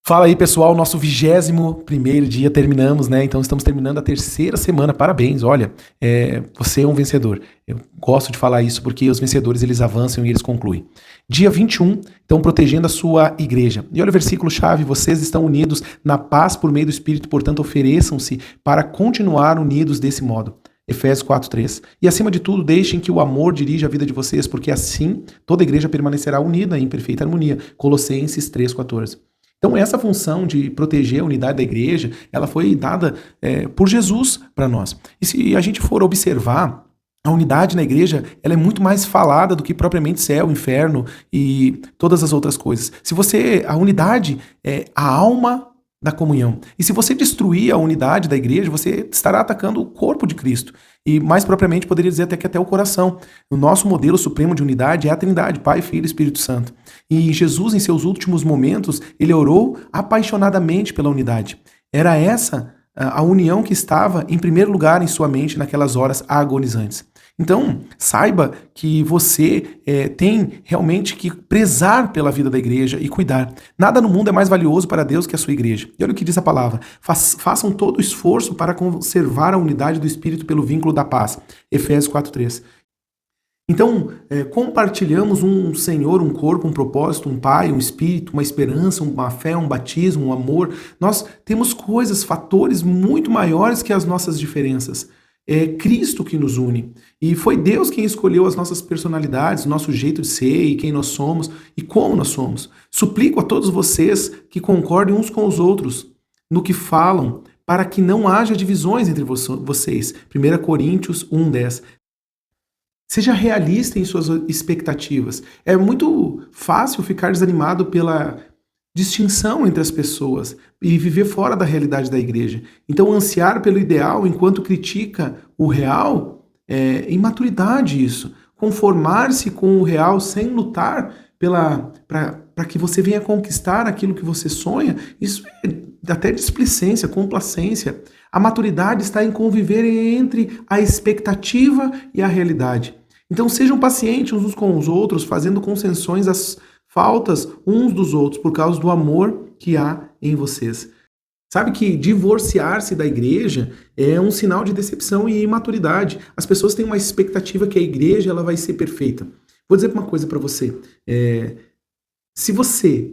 Fala aí, pessoal, nosso 21º dia, terminamos, né? Então estamos terminando a terceira semana, parabéns, olha, você é um vencedor. Eu gosto de falar isso porque os vencedores, eles avançam e eles concluem. Dia 21, então protegendo a sua igreja. E olha o versículo-chave, vocês estão unidos na paz por meio do Espírito, portanto ofereçam-se para continuar unidos desse modo. Efésios 4:3. E acima de tudo, deixem que o amor dirija a vida de vocês, porque assim toda a igreja permanecerá unida em perfeita harmonia. Colossenses 3:14. Então essa função de proteger a unidade da igreja, ela foi dada por Jesus para nós. E se a gente for observar, a unidade na igreja, ela é muito mais falada do que propriamente céu, inferno e todas as outras coisas. A unidade é a alma da comunhão. E se você destruir a unidade da igreja, você estará atacando o corpo de Cristo. E mais propriamente poderia dizer até o coração. O nosso modelo supremo de unidade é a Trindade, Pai, Filho e Espírito Santo. E Jesus, em seus últimos momentos, ele orou apaixonadamente pela unidade. Era essa a união que estava em primeiro lugar em sua mente naquelas horas agonizantes. Então, saiba que você tem realmente que prezar pela vida da igreja e cuidar. Nada no mundo é mais valioso para Deus que a sua igreja. E olha o que diz a palavra. Façam todo o esforço para conservar a unidade do Espírito pelo vínculo da paz. Efésios 4:3. Então, compartilhamos um Senhor, um corpo, um propósito, um Pai, um Espírito, uma esperança, uma fé, um batismo, um amor. Nós temos coisas, fatores muito maiores que as nossas diferenças. É Cristo que nos une. E foi Deus quem escolheu as nossas personalidades, nosso jeito de ser e quem nós somos e como nós somos. Suplico a todos vocês que concordem uns com os outros no que falam, para que não haja divisões entre vocês. 1 Coríntios 1:10. Seja realista em suas expectativas. É muito fácil ficar desanimado pela distinção entre as pessoas e viver fora da realidade da igreja. Então, ansiar pelo ideal enquanto critica o real é imaturidade isso. Conformar-se com o real sem lutar para que você venha conquistar aquilo que você sonha, isso é até displicência, complacência. A maturidade está em conviver entre a expectativa e a realidade. Então sejam pacientes uns com os outros, fazendo concessões às faltas uns dos outros por causa do amor que há em vocês. Sabe que divorciar-se da igreja é um sinal de decepção e imaturidade. As pessoas têm uma expectativa que a igreja ela vai ser perfeita. Vou dizer uma coisa para você. Se você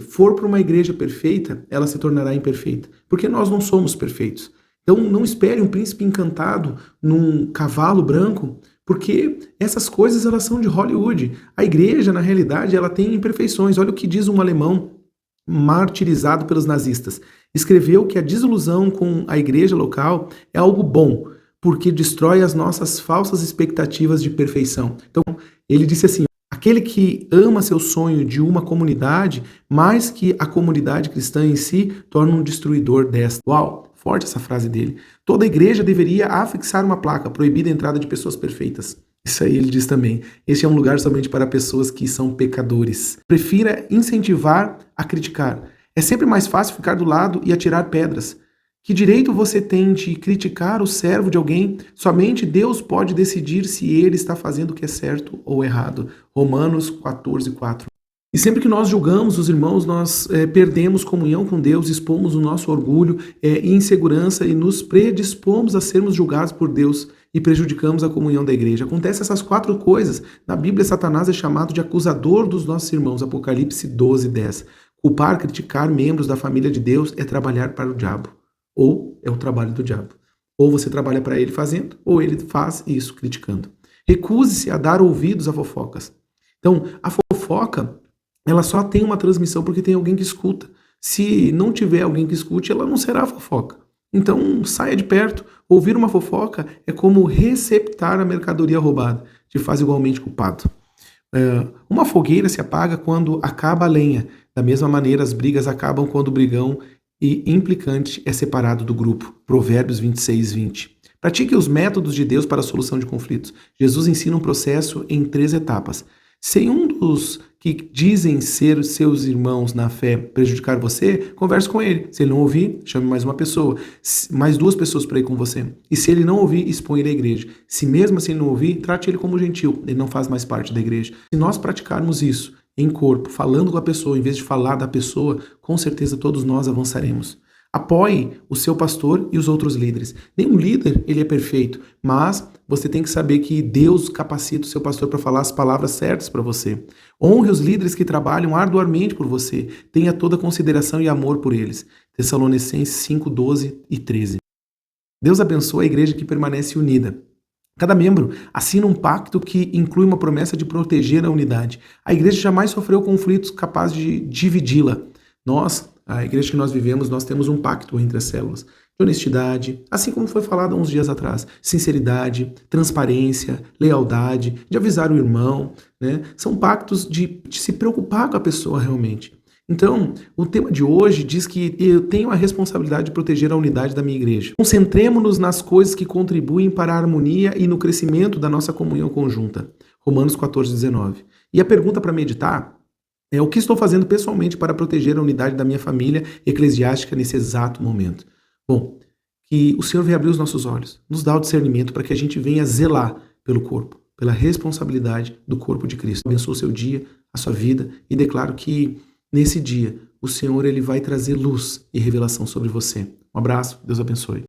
for para uma igreja perfeita, ela se tornará imperfeita. Porque nós não somos perfeitos. Então não espere um príncipe encantado num cavalo branco, porque essas coisas elas são de Hollywood. A igreja, na realidade, ela tem imperfeições. Olha o que diz um alemão martirizado pelos nazistas. Escreveu que a desilusão com a igreja local é algo bom, porque destrói as nossas falsas expectativas de perfeição. Então, ele disse assim: aquele que ama seu sonho de uma comunidade, mais que a comunidade cristã em si, torna um destruidor desta. Uau! Forte essa frase dele. Toda igreja deveria afixar uma placa, proibida a entrada de pessoas perfeitas. Isso aí ele diz também. Este é um lugar somente para pessoas que são pecadores. Prefira incentivar a criticar. É sempre mais fácil ficar do lado e atirar pedras. Que direito você tem de criticar o servo de alguém? Somente Deus pode decidir se ele está fazendo o que é certo ou errado. Romanos 14:4. E sempre que nós julgamos os irmãos, nós perdemos comunhão com Deus, expomos o nosso orgulho e insegurança e nos predispomos a sermos julgados por Deus e prejudicamos a comunhão da igreja. Acontece essas 4 coisas. Na Bíblia, Satanás é chamado de acusador dos nossos irmãos. Apocalipse 12:10. Culpar, criticar membros da família de Deus é trabalhar para o diabo. Ou é o trabalho do diabo. Ou você trabalha para ele fazendo, ou ele faz isso criticando. Recuse-se a dar ouvidos a fofocas. Então, a fofoca ela só tem uma transmissão porque tem alguém que escuta. Se não tiver alguém que escute, ela não será fofoca. Então, saia de perto. Ouvir uma fofoca é como receptar a mercadoria roubada. Te faz igualmente culpado. Uma fogueira se apaga quando acaba a lenha. Da mesma maneira, as brigas acabam quando o brigão e implicante é separado do grupo. Provérbios 26:20. Pratique os métodos de Deus para a solução de conflitos. Jesus ensina um processo em 3 etapas. Se um dos que dizem ser seus irmãos na fé prejudicar você, converse com ele. Se ele não ouvir, chame mais uma pessoa, mais 2 pessoas para ir com você. E se ele não ouvir, exponha ele à igreja. Se mesmo assim ele não ouvir, trate ele como gentil, ele não faz mais parte da igreja. Se nós praticarmos isso, em corpo, falando com a pessoa, em vez de falar da pessoa, com certeza todos nós avançaremos. Apoie o seu pastor e os outros líderes. Nenhum líder ele é perfeito, mas você tem que saber que Deus capacita o seu pastor para falar as palavras certas para você. Honre os líderes que trabalham arduamente por você. Tenha toda consideração e amor por eles. Tessalonicenses 5, 12 e 13. Deus abençoa a igreja que permanece unida. Cada membro assina um pacto que inclui uma promessa de proteger a unidade. A igreja jamais sofreu conflitos capazes de dividi-la. Nós, a igreja que nós vivemos, nós temos um pacto entre as células de honestidade, assim como foi falado há uns dias atrás, sinceridade, transparência, lealdade, de avisar o irmão, né? São pactos de se preocupar com a pessoa realmente. Então, o tema de hoje diz que eu tenho a responsabilidade de proteger a unidade da minha igreja. Concentremos-nos nas coisas que contribuem para a harmonia e no crescimento da nossa comunhão conjunta. Romanos 14, 19. E a pergunta para meditar é: o que estou fazendo pessoalmente para proteger a unidade da minha família eclesiástica nesse exato momento? Bom, que o Senhor venha abrir os nossos olhos, nos dá o discernimento para que a gente venha zelar pelo corpo, pela responsabilidade do corpo de Cristo. Abençoe o seu dia, a sua vida, e declaro que nesse dia o Senhor ele vai trazer luz e revelação sobre você. Um abraço, Deus abençoe.